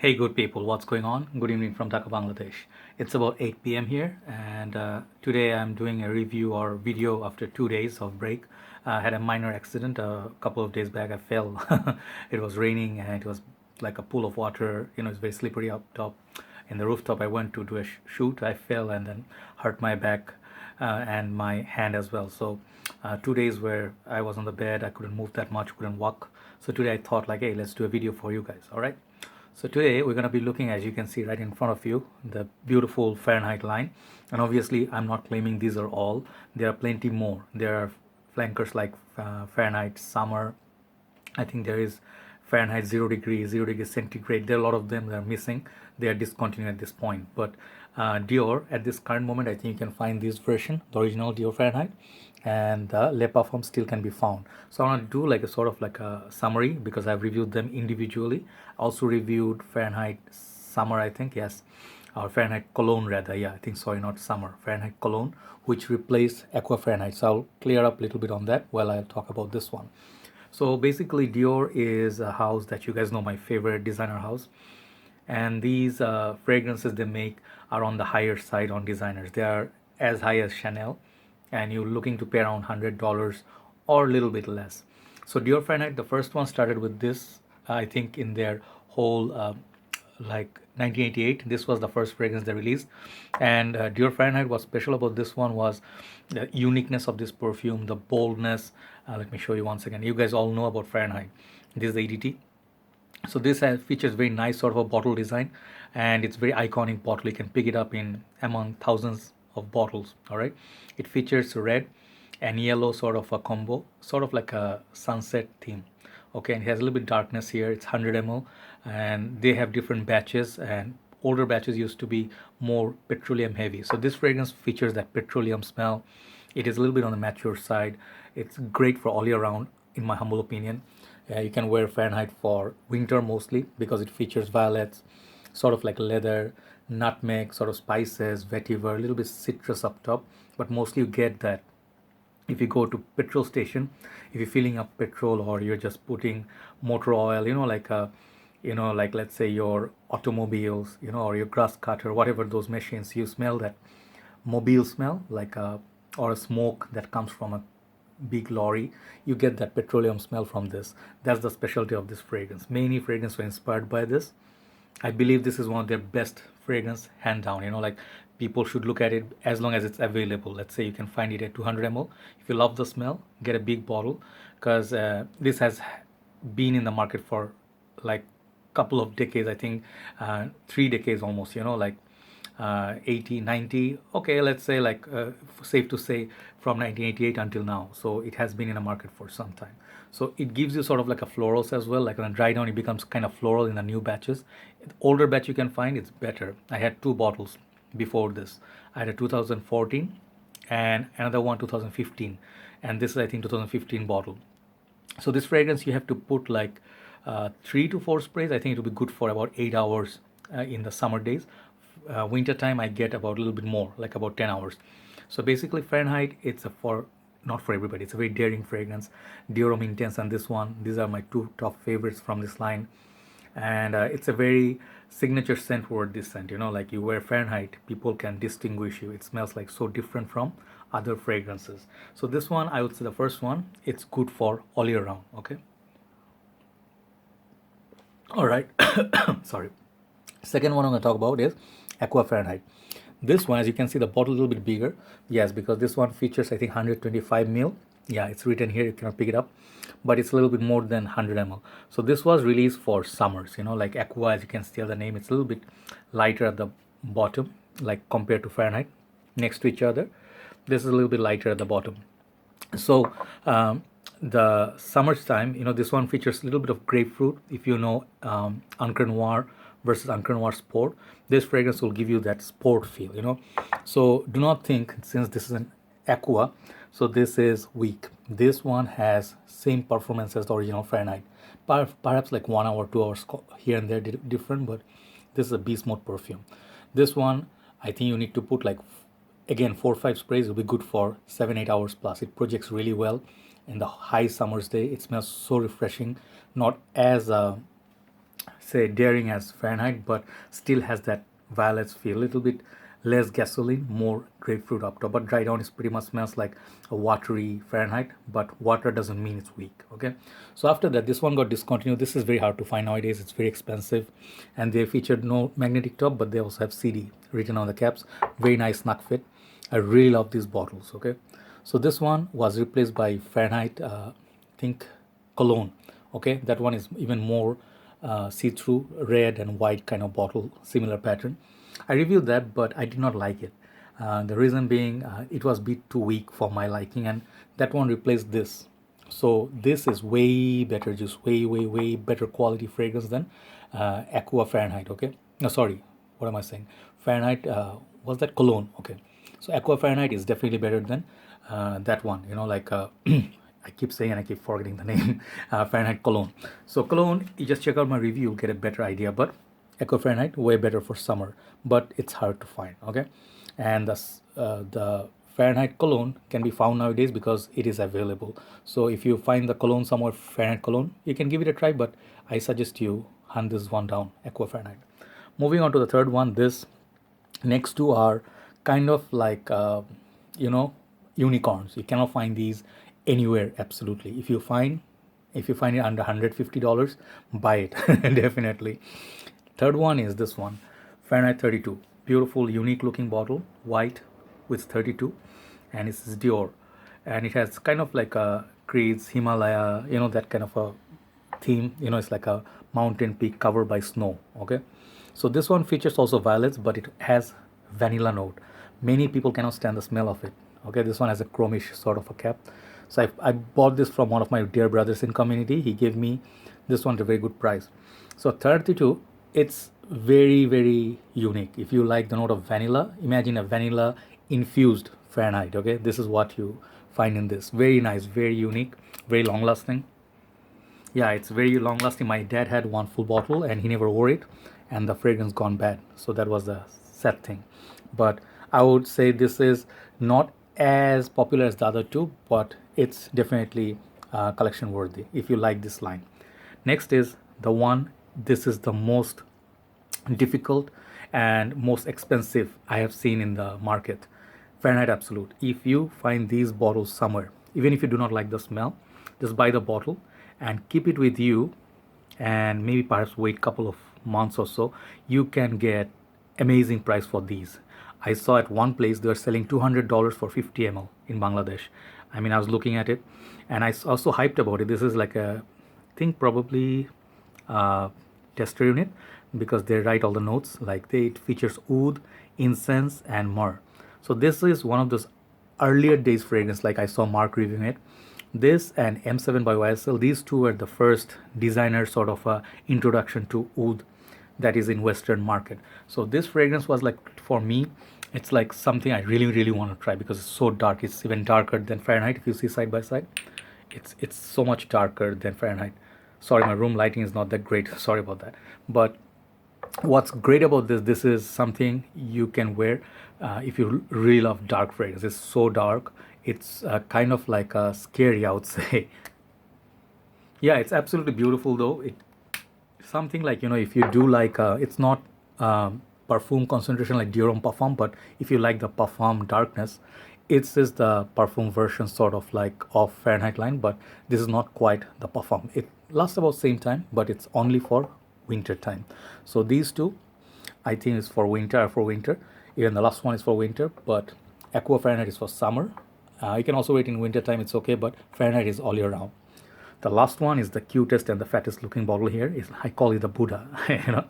Hey, good people, what's going on? Good evening from Dhaka, Bangladesh. It's about 8 p.m. here, and today I'm doing a review or video after 2 days of break. I had a minor accident a couple of days back. I fell. It was raining, and it was like a pool of water. It's very slippery up top. In the rooftop, I went to do a shoot. I fell and then hurt my back and my hand as well. So, 2 days where I was on the bed, I couldn't move that much, couldn't walk. So today I thought like, hey, let's do a video for you guys. All right. So today we're going to be looking, as you can see right in front of you, the beautiful Fahrenheit line. And obviously I'm not claiming these are all. There are plenty more. There are flankers like Fahrenheit summer. I think there is Fahrenheit 0 degree, 0 degree centigrade. There are a lot of them that are missing. They are discontinued at this point. But Dior, at this current moment, I think you can find this version, the original Dior Fahrenheit, and the Le Parfum still can be found. So I want to do like a sort of like a summary because I've reviewed them individually. I also reviewed Fahrenheit summer, I think, yes, or Fahrenheit Cologne rather, yeah, I think, sorry, not summer, Fahrenheit Cologne, which replaced Aqua Fahrenheit. So I'll clear up a little bit on that while I talk about this one. So basically Dior is a house that you guys know, my favorite designer house, and these fragrances they make are on the higher side on designers. They are as high as Chanel, and you're looking to pay around $100 or a little bit less. So Dior Fahrenheit, the first one started with this, I think in their whole like 1988. This was the first fragrance they released, and Dior Fahrenheit, what's special about this one was the uniqueness of this perfume, the boldness. Let me show you once again. You guys all know about Fahrenheit. This is the EDT. So this features very nice sort of a bottle design, and it's very iconic bottle. You can pick it up in among thousands of bottles. All right, it features red and yellow sort of a combo, sort of like a sunset theme. Okay, and it has a little bit darkness here. It's 100 ml, and they have different batches, and older batches used to be more petroleum heavy. So this fragrance features that petroleum smell. It is a little bit on the mature side. It's great for all year round, in my humble opinion. You can wear Fahrenheit for winter mostly because it features violets, sort of like leather, nutmeg, sort of spices, vetiver, a little bit citrus up top, but mostly you get that if you go to petrol station, if you're filling up petrol or you're just putting motor oil, like let's say your automobiles, or your grass cutter, whatever those machines, you smell that mobile smell, like or a smoke that comes from a big lorry. You get that petroleum smell from this. That's the specialty of this fragrance. Many fragrances were inspired by this. I believe this is one of their best fragrance, hand down. Like people should look at it as long as it's available. Let's say you can find it at 200 ml. If you love the smell, get a big bottle, because this has been in the market for like couple of decades. I think 3 decades almost. Like 80, 90. Okay, let's say like safe to say from 1988 until now. So it has been in the market for some time. So it gives you sort of like a florals as well. Like when dry down, it becomes kind of floral in the new batches. The older batch you can find, it's better. I had two bottles before this. I had a 2014 and another one 2015, and this is I think 2015 bottle. So this fragrance you have to put like 3 to 4 sprays. I think it will be good for about 8 hours in the summer days. Winter time I get about a little bit more, like about 10 hours. So basically Fahrenheit, it's a for not for everybody. It's a very daring fragrance. Dior Intense and this one, these are my two top favorites from this line, and it's a very signature scent word, this scent. Like you wear Fahrenheit, people can distinguish you. It smells like so different from other fragrances. So this one, I would say the first one, it's good for all year round. Okay, all right. Sorry. Second one I'm going to talk about is Aqua Fahrenheit. This one, as you can see, the bottle a little bit bigger. Yes, because this one features I think 125 ml. Yeah, it's written here. You cannot pick it up, but it's a little bit more than 100 ml. So this was released for summers. Like Aqua, as you can see the name, it's a little bit lighter at the bottom, like compared to Fahrenheit, next to each other. This is a little bit lighter at the bottom. So the summertime, this one features a little bit of grapefruit. If you know Encre Noir versus Encre Noir Sport, this fragrance will give you that sport feel. So do not think, since this is an Aqua, so this is weak. This one has same performance as the original Fahrenheit. Perhaps like 1 hour, 2 hours here and there different, but this is a beast mode perfume. This one, I think you need to put like, again, 4 or 5 sprays will be good for 7 8 hours plus. It projects really well in the high summer's day. It smells so refreshing, not as say daring as Fahrenheit, but still has that violets feel. A little bit less gasoline, more grapefruit up top. But dry down is pretty much smells like a watery Fahrenheit, but water doesn't mean it's weak. Okay, so after that, this one got discontinued. This is very hard to find nowadays. It's very expensive, and they featured no magnetic top, but they also have CD written on the caps. Very nice snug fit. I really love these bottles. Okay, so this one was replaced by Fahrenheit, I think Cologne. Okay, that one is even more see-through red and white kind of bottle, similar pattern. I reviewed that, but I did not like it. The reason being it was a bit too weak for my liking, and that one replaced this. So this is way better, just way better quality fragrance than Aqua Fahrenheit. Okay, no, sorry, what am I saying? Fahrenheit, was that Cologne? Okay, so Aqua Fahrenheit is definitely better than that one, you know, like I keep saying and I keep forgetting the name. Fahrenheit Cologne. So Cologne, you just check out my review, you'll get a better idea. But Equi Fahrenheit, way better for summer, but it's hard to find. Okay, and the Fahrenheit Cologne can be found nowadays because it is available. So if you find the Cologne somewhere, Fahrenheit Cologne, you can give it a try. But I suggest you hunt this one down, Aqua Fahrenheit. Moving on to the third one, this next two are kind of like you know, unicorns. You cannot find these anywhere. Absolutely, if you find it under $150, buy it. Definitely. Third one is this one, Fahrenheit 32. Beautiful, unique looking bottle, white with 32, and it's Dior, and it has kind of like a creeds, Himalaya, you know, that kind of a theme. You know, it's like a mountain peak covered by snow. Okay, so this one features also violets, but it has vanilla note. Many people cannot stand the smell of it. Okay, this one has a chromish sort of a cap. So I bought this from one of my dear brothers in community. He gave me this one at a very good price. So 32, it's very unique. If you like the note of vanilla, imagine a vanilla infused Fahrenheit. Okay, this is what you find in this. Very nice, very unique, very long lasting. Yeah, it's very long lasting. My dad had one full bottle and he never wore it, and the fragrance gone bad. So that was the sad thing. But I would say this is not as popular as the other two, but it's definitely collection worthy if you like this line. Next is the one, this is the most difficult and most expensive I have seen in the market, Fahrenheit Absolute. If you find these bottles somewhere, even if you do not like the smell, just buy the bottle and keep it with you, and maybe perhaps wait a couple of months or so. You can get amazing price for these. I saw at one place they were selling $200 for 50 ml in Bangladesh. I mean, I was looking at it and I also hyped about it. This is like a, I think probably tester unit, because they write all the notes. Like it features oud, incense and myrrh. So this is one of those earlier days fragrance, like I saw Mark reviewing it. This and M7 by YSL, these two were the first designer sort of introduction to oud that is in Western market. So this fragrance was like, for me, it's like something I really want to try, because it's so dark. It's even darker than Fahrenheit. If you see side by side, it's so much darker than Fahrenheit. Sorry, my room lighting is not that great. Sorry about that. But what's great about this is something you can wear if you really love dark fragrance. It's so dark. It's kind of like scary, I would say. Yeah, it's absolutely beautiful though. It something like, you know, if you do like it's not Parfum concentration like Dior Parfum, but if you like the Parfum darkness, it's just the Parfum version sort of like of Fahrenheit line, but this is not quite the Parfum. It lasts about same time, but it's only for winter time. So these two I think is for winter. Even the last one is for winter, but Aqua Fahrenheit is for summer. You can also wait in winter time, it's okay, but Fahrenheit is all year round. The last one is the cutest and the fattest looking bottle here. I call it the Buddha. You know,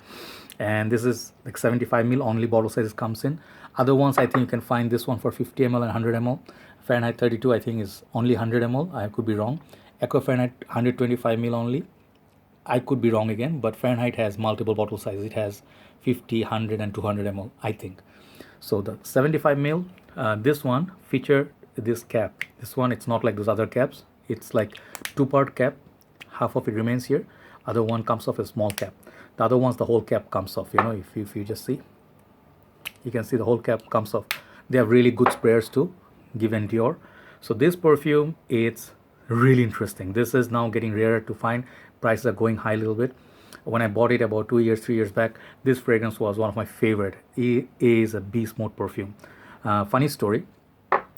and this is like 75 ml only bottle size comes in. Other ones I think you can find this one for 50 ml and 100 ml. Fahrenheit 32 I think is only 100 ml. I could be wrong. Aqua Fahrenheit 125 ml only. I could be wrong again, but Fahrenheit has multiple bottle sizes. It has 50, 100 and 200 ml I think. So the 75 ml, this one featured this cap. This one, it's not like those other caps. It's like two-part cap. Half of it remains here. Other one comes off a small cap. The other ones, the whole cap comes off. You know, if you just see, you can see the whole cap comes off. They have really good sprayers too, given Dior. So this perfume, it's really interesting. This is now getting rarer to find. Prices are going high a little bit. When I bought it about 2 years, 3 years back, this fragrance was one of my favorite. It is a beast mode perfume. Funny story.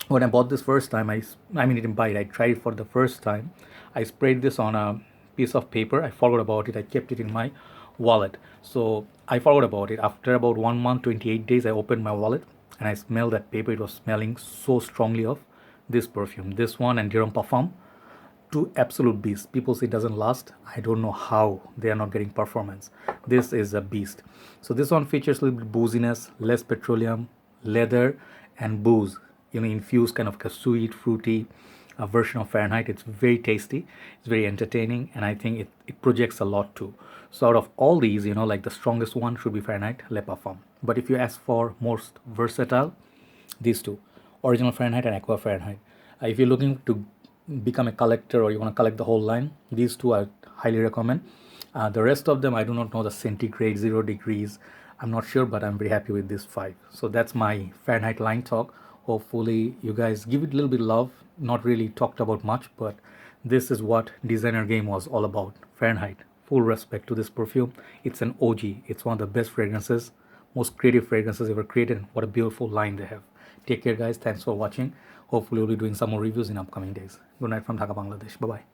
When I bought this first time, I mean, I didn't buy it. I tried it for the first time. I sprayed this on a piece of paper. I forgot about it. I kept it in my wallet. So I forgot about it. After about 1 month, 28 days, I opened my wallet and I smelled that paper. It was smelling so strongly of this perfume. This one and Dior Parfum, two absolute beasts. People say it doesn't last. I don't know how they are not getting performance. This is a beast. So this one features a little bit booziness, less petroleum, leather, and booze. Infused kind of a sweet, fruity version of Fahrenheit. It's very tasty. It's very entertaining, and I think it projects a lot too. So out of all these, like the strongest one should be Fahrenheit Le Parfum. But if you ask for most versatile, these two, original Fahrenheit and Aqua Fahrenheit. If you're looking to become a collector or you want to collect the whole line, these two I highly recommend. The rest of them, I do not know the centigrade, 0 degrees. I'm not sure, but I'm very happy with this 5. So that's my Fahrenheit line talk. Hopefully you guys give it a little bit love. Not really talked about much, but this is what designer game was all about. Fahrenheit. Full respect to this perfume. It's an OG. It's one of the best fragrances, most creative fragrances ever created. What a beautiful line they have. Take care, guys. Thanks for watching. Hopefully we'll be doing some more reviews in upcoming days. Good night from Dhaka, Bangladesh. Bye bye.